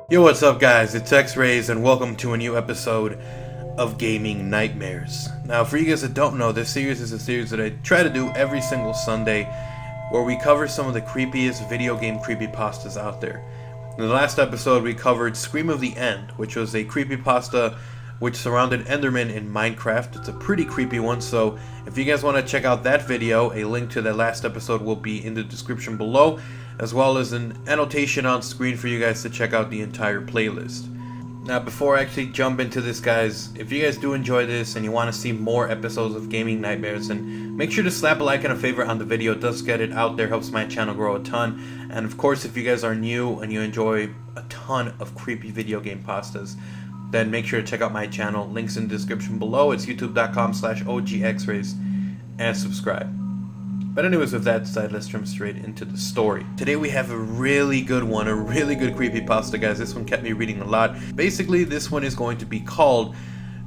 Yo, what's up guys, it's XRAYZ and welcome to a new episode of Gaming Nightmares. Now for you guys that don't know, this series is a series that I try to do every single Sunday where we cover some of the creepiest video game creepypastas out there. In the last episode we covered Scream of the End, which was a creepypasta which surrounded Enderman in Minecraft. It's a pretty creepy one, so if you guys want to check out that video, a link to that last episode will be in the description below, as well as an annotation on screen for you guys to check out the entire playlist. Now before I actually jump into this guys, if you guys do enjoy this and you want to see more episodes of Gaming Nightmares, then make sure to slap a like and a favorite on the video. It does get it out there, helps my channel grow a ton. And of course if you guys are new and you enjoy a ton of creepy video game pastas, then make sure to check out my channel. Links in the description below. It's youtube.com/OGXRAYZ and subscribe. But anyways, with that said, let's jump straight into the story. Today we have a really good one, a really good creepypasta, guys. This one kept me reading a lot. Basically, this one is going to be called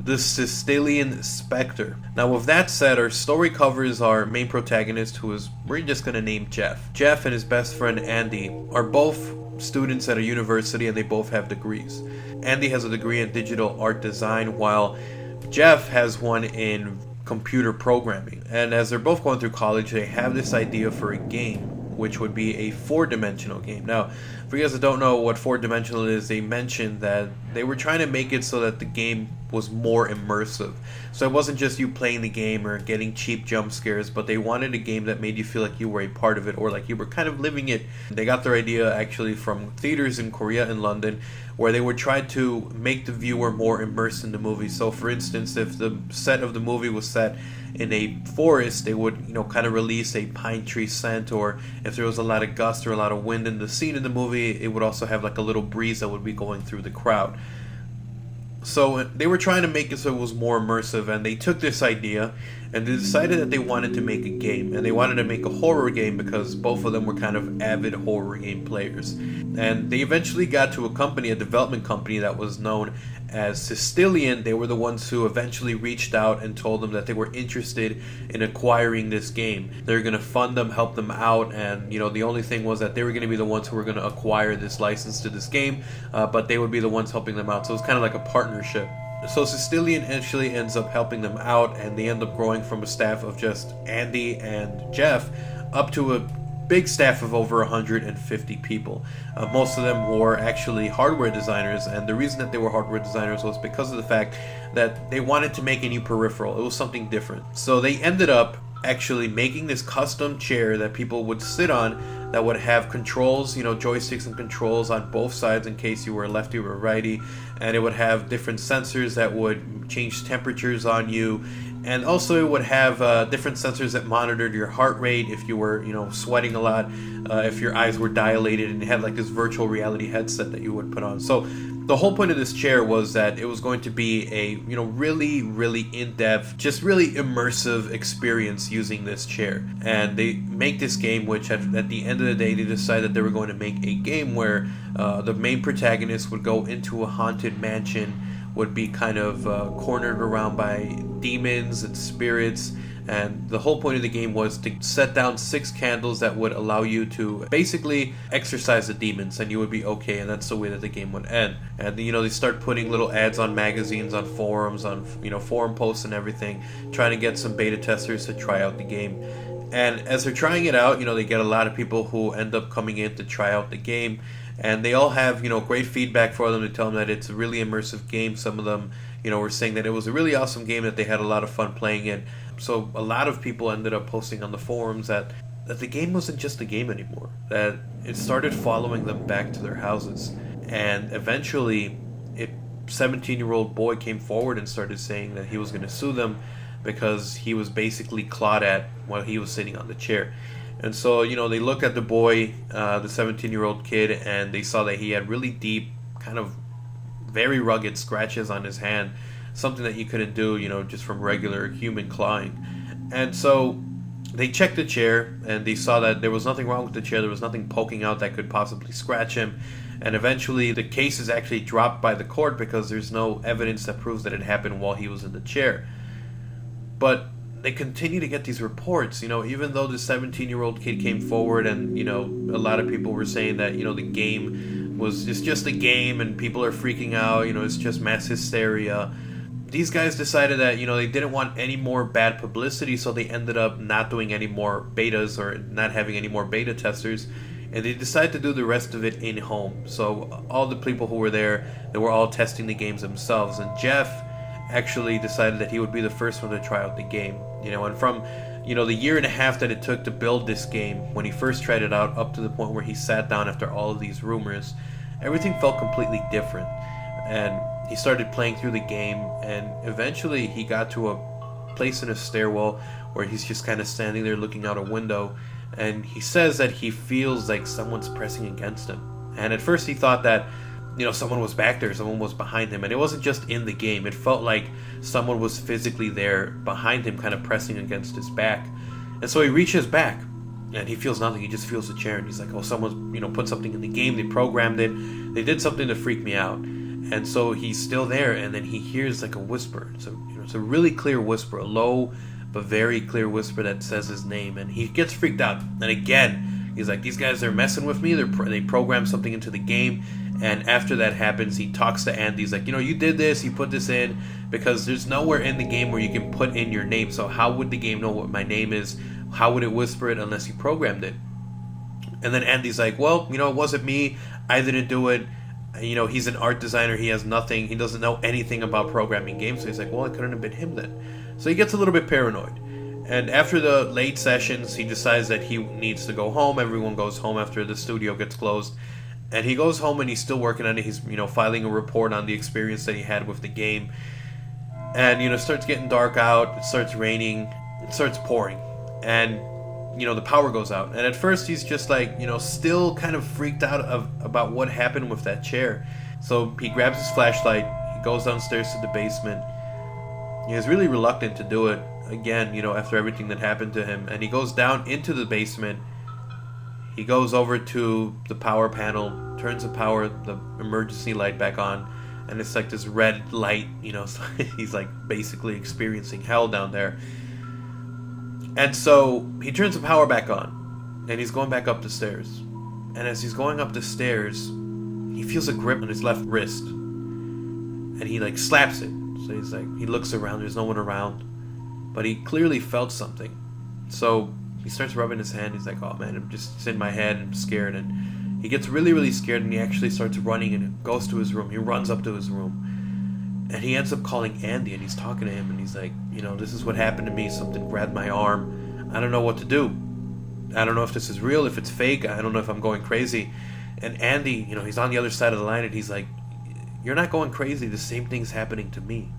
the Systelien Specter. Now with that said, our story covers our main protagonist, we're just going to name Jeff. Jeff and his best friend Andy are both students at a university and they both have degrees. Andy has a degree in digital art design while Jeff has one in computer programming. And as they're both going through college, they have this idea for a game, which would be a four-dimensional game. Now, for you guys that don't know what four-dimensional is, they mentioned that they were trying to make it so that the game was more immersive. So it wasn't just you playing the game or getting cheap jump scares, but they wanted a game that made you feel like you were a part of it or like you were kind of living it. They got their idea actually from theaters in Korea and London, where they would try to make the viewer more immersed in the movie. So for instance, if the set of the movie was set in a forest, they would, kind of release a pine tree scent, or if there was a lot of gust or a lot of wind in the scene in the movie, it would also have like a little breeze that would be going through the crowd. So they were trying to make it so it was more immersive, and they took this idea and they decided that they wanted to make a game, and they wanted to make a horror game because both of them were kind of avid horror game players. And they eventually got to a development company that was known as Systelien. They were the ones who eventually reached out and told them that they were interested in acquiring this game. They were going to fund them, help them out, and the only thing was that they were going to be the ones who were going to acquire this license to this game, but they would be the ones helping them out. So it was kind of like a partnership. So Systelien actually ends up helping them out, and they end up growing from a staff of just Andy and Jeff up to a big staff of over 150 people. Most of them were actually hardware designers, and the reason that they were hardware designers was because of the fact that they wanted to make a new peripheral. It was something different. So they ended up actually making this custom chair that people would sit on that would have controls, joysticks and controls on both sides in case you were a lefty or a righty, and it would have different sensors that would change temperatures on you, and also it would have different sensors that monitored your heart rate if you were, sweating a lot, if your eyes were dilated, and it had like this virtual reality headset that you would put on. So the whole point of this chair was that it was going to be a, really, really in-depth, just really immersive experience using this chair. And they make this game, which at the end of the day, they decided they were going to make a game where the main protagonist would go into a haunted mansion, would be kind of cornered around by demons and spirits, and the whole point of the game was to set down 6 candles that would allow you to basically exorcise the demons, and you would be okay, and that's the way that the game would end. And they start putting little ads on magazines, on forums, on forum posts and everything, trying to get some beta testers to try out the game. And as they're trying it out, they get a lot of people who end up coming in to try out the game, and they all have great feedback for them to tell them that it's a really immersive game. Some of them were saying that it was a really awesome game, that they had a lot of fun playing it. So a lot of people ended up posting on the forums that the game wasn't just a game anymore, that it started following them back to their houses. And eventually a 17-year-old boy came forward and started saying that he was going to sue them because he was basically clawed at while he was sitting on the chair. And so, they looked at the boy, the 17-year-old kid, and they saw that he had really deep, kind of very rugged scratches on his hand, something that you couldn't do, just from regular human clawing. And so they checked the chair, and they saw that there was nothing wrong with the chair. There was nothing poking out that could possibly scratch him. And eventually the case is actually dropped by the court because there's no evidence that proves that it happened while he was in the chair. But they continue to get these reports, even though the 17-year-old kid came forward and, a lot of people were saying that, the game it's just a game and people are freaking out, it's just mass hysteria. These guys decided that, they didn't want any more bad publicity, so they ended up not doing any more betas or not having any more beta testers, and they decided to do the rest of it in-home. So all the people who were there, they were all testing the games themselves, and Jeff actually decided that he would be the first one to try out the game. And from, the year and a half that it took to build this game, when he first tried it out, up to the point where he sat down after all of these rumors, everything felt completely different. And he started playing through the game, and eventually he got to a place in a stairwell where he's just kind of standing there looking out a window, and he says that he feels like someone's pressing against him. And at first he thought that, someone was back there, someone was behind him, and it wasn't just in the game. It felt like someone was physically there behind him, kind of pressing against his back. And so he reaches back, and he feels nothing. He just feels the chair, and he's like, oh, someone, put something in the game. They programmed it. They did something to freak me out. And so he's still there, and then he hears like a whisper. So it's a really clear whisper, a low but very clear whisper that says his name, and he gets freaked out. And again, he's like, these guys are messing with me. They programmed something into the game. And after that happens, he talks to Andy. He's like, you did this, you put this in, because there's nowhere in the game where you can put in your name. So how would the game know what my name is? How would it whisper it unless you programmed it? And then Andy's like, well, it wasn't me. I didn't do it. He's an art designer. He has nothing. He doesn't know anything about programming games. So he's like, well, it couldn't have been him then. So he gets a little bit paranoid. And after the late sessions, he decides that he needs to go home. Everyone goes home after the studio gets closed. And he goes home and he's still working on it. He's, filing a report on the experience that he had with the game. And, it starts getting dark out. It starts raining. It starts pouring. And the power goes out. And at first he's just like, still kind of freaked out about what happened with that chair. So he grabs his flashlight, he goes downstairs to the basement. He's really reluctant to do it again, after everything that happened to him. And he goes down into the basement. He goes over to the power panel, turns the emergency light back on, and it's like this red light, so he's like basically experiencing hell down there. And so he turns the power back on, and he's going back up the stairs. And as he's going up the stairs, he feels a grip on his left wrist, and he like slaps it. So he's like, he looks around, there's no one around, but he clearly felt something. So he starts rubbing his hand. He's like, oh man, it's in my head, I'm scared. And he gets really, really scared, and he actually starts running and goes to his room. He runs up to his room. And he ends up calling Andy, and he's talking to him, and he's like, this is what happened to me. Something grabbed my arm. I don't know what to do. I don't know if this is real, if it's fake. I don't know if I'm going crazy. And Andy, he's on the other side of the line, and he's like, you're not going crazy. The same thing's happening to me.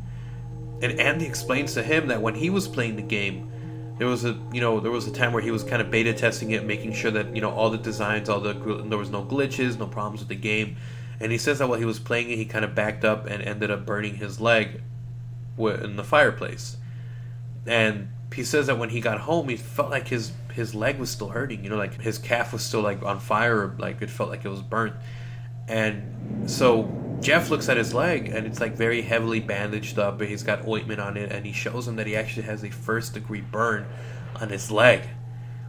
And Andy explains to him that when he was playing the game, there was a time where he was kind of beta testing it, making sure that, all the designs, there was no glitches, no problems with the game. And he says that while he was playing it, he kind of backed up and ended up burning his leg in the fireplace. And he says that when he got home, he felt like his leg was still hurting. Like his calf was still like on fire, like it felt like it was burnt. And so Jeff looks at his leg, and it's like very heavily bandaged up, but he's got ointment on it, and he shows him that he actually has a first-degree burn on his leg.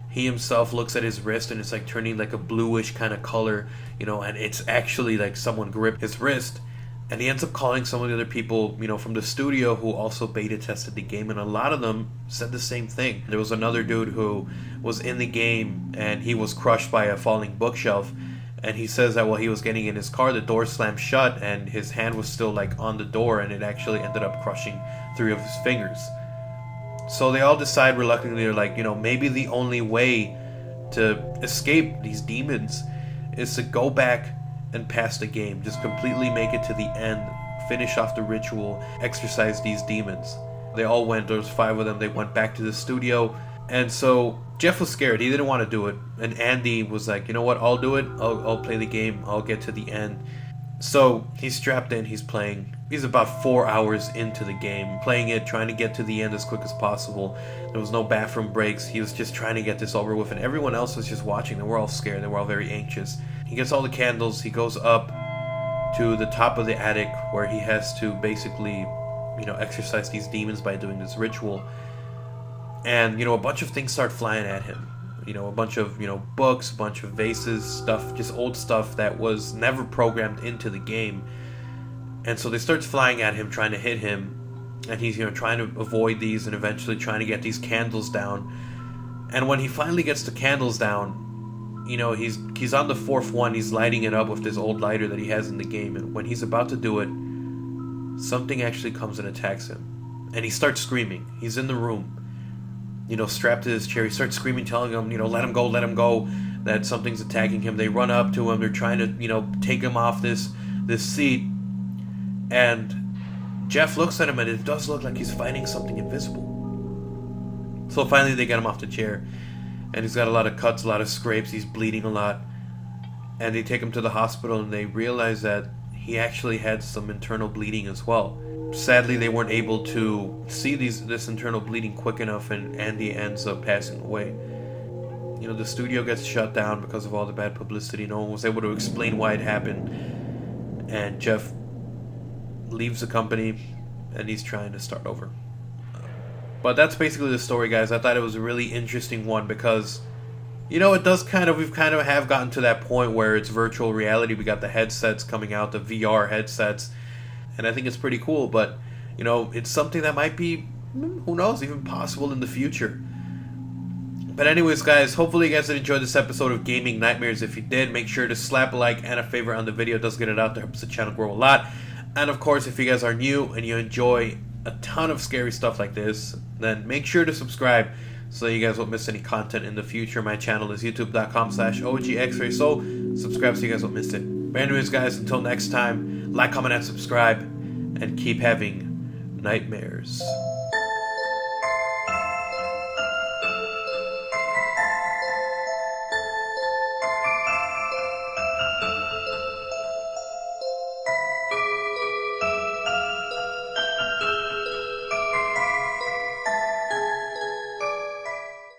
He himself looks at his wrist, and it's like turning like a bluish kind of color, and it's actually like someone gripped his wrist. And he ends up calling some of the other people, from the studio who also beta tested the game, and a lot of them said the same thing. There was another dude who was in the game, and he was crushed by a falling bookshelf, and he says that while he was getting in his car, the door slammed shut, and his hand was still like on the door, and it actually ended up crushing 3 of his fingers. So they all decide reluctantly, they're like, maybe the only way to escape these demons is to go back and pass the game. Just completely make it to the end, finish off the ritual, exorcise these demons. They all went, there was 5 of them, they went back to the studio. And so Jeff was scared, he didn't want to do it. And Andy was like, you know what, I'll do it, I'll play the game, I'll get to the end. So he's strapped in, he's playing. He's about 4 hours into the game, playing it, trying to get to the end as quick as possible. There was no bathroom breaks. He was just trying to get this over with, and everyone else was just watching. They were all scared. They were all very anxious. He gets all the candles. He goes up to the top of the attic where he has to basically, exorcise these demons by doing this ritual. And, a bunch of things start flying at him. a bunch of, books, a bunch of vases, stuff, just old stuff that was never programmed into the game. And so they start flying at him, trying to hit him, and he's, trying to avoid these and eventually trying to get these candles down. And when he finally gets the candles down, he's on the fourth one, he's lighting it up with this old lighter that he has in the game, and when he's about to do it, something actually comes and attacks him. And he starts screaming. He's in the room, strapped to his chair. He starts screaming, telling him, let him go, that something's attacking him. They run up to him, they're trying to, take him off this seat. And Jeff looks at him, and it does look like he's fighting something invisible. So finally they get him off the chair, and he's got a lot of cuts, a lot of scrapes, he's bleeding a lot. And they take him to the hospital, and they realize that he actually had some internal bleeding as well. Sadly, they weren't able to see this internal bleeding quick enough, and Andy ends up passing away. The studio gets shut down because of all the bad publicity. No one was able to explain why it happened. And Jeff leaves the company, and he's trying to start over. But that's basically the story, guys. I thought it was a really interesting one because, it does we've have gotten to that point where it's virtual reality. We got the headsets coming out, the VR headsets, and I think it's pretty cool. But, it's something that might be, who knows, even possible in the future. But anyways, guys, hopefully you guys did enjoy this episode of Gaming Nightmares. If you did, make sure to slap a like and a favorite on the video. It does get it out there, helps the channel grow a lot. And of course, if you guys are new and you enjoy a ton of scary stuff like this, then make sure to subscribe so you guys won't miss any content in the future. My channel is youtube.com/OGXRAYZ, so subscribe so you guys won't miss it. But anyways, guys, until next time, like, comment, and subscribe, and keep having nightmares.